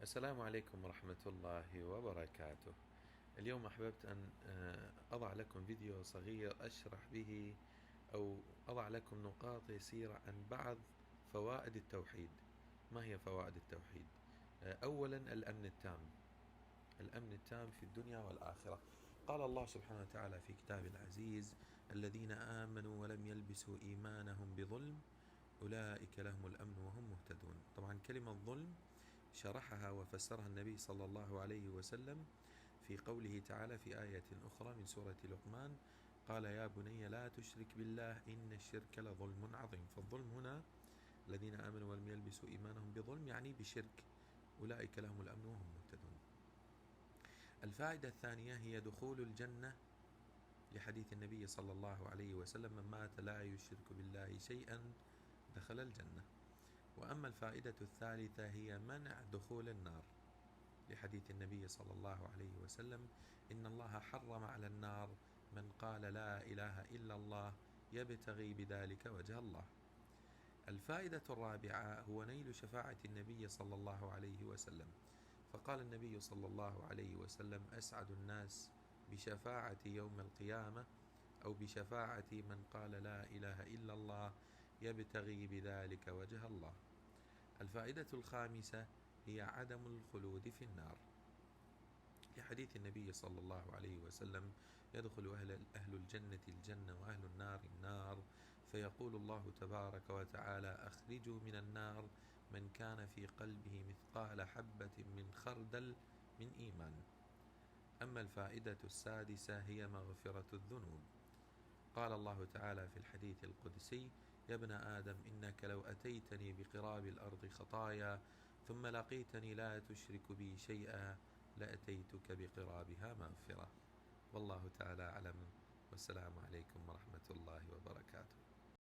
السلام عليكم ورحمة الله وبركاته. اليوم أحببت أن أضع لكم فيديو صغير أشرح به أو أضع لكم نقاط يسيرة عن بعض فوائد التوحيد. ما هي فوائد التوحيد؟ أولا الأمن التام، الأمن التام في الدنيا والآخرة. قال الله سبحانه وتعالى في كتابه العزيز: الذين آمنوا ولم يلبسوا إيمانهم بظلم أولئك لهم الأمن وهم مهتدون. طبعا كلمة ظلم شرحها وفسرها النبي صلى الله عليه وسلم في قوله تعالى في آية أخرى من سورة لقمان: قال يا بني لا تشرك بالله إن الشرك لظلم عظيم. فالظلم هنا الذين آمنوا ولم يلبسوا إيمانهم بظلم يعني بشرك، أولئك لهم الأمن وهم مهتدون. الفائدة الثانية هي دخول الجنة لحديث النبي صلى الله عليه وسلم: من مات لا يشرك بالله شيئا دخل الجنة. وأما الفائدة الثالثة هي منع دخول النار لحديث النبي صلى الله عليه وسلم: إن الله حرم على النار من قال لا إله إلا الله يبتغي بذلك وجه الله. الفائدة الرابعة هو نيل شفاعة النبي صلى الله عليه وسلم، فقال النبي صلى الله عليه وسلم: أسعد الناس بشفاعة يوم القيامة أو بشفاعة من قال لا إله إلا الله يبتغي بذلك وجه الله. الفائدة الخامسة هي عدم الخلود في النار لحديث النبي صلى الله عليه وسلم: يدخل أهل الجنة الجنة وأهل النار النار، فيقول الله تبارك وتعالى: أخرجوا من النار من كان في قلبه مثقال حبة من خردل من إيمان. أما الفائدة السادسة هي مغفرة الذنوب. قال الله تعالى في الحديث القدسي: يا ابن آدم إنك لو أتيتني بقراب الأرض خطايا ثم لقيتني لا تشرك بي شيئا لأتيتك بقرابها مغفرة. والله تعالى أعلم، والسلام عليكم ورحمة الله وبركاته.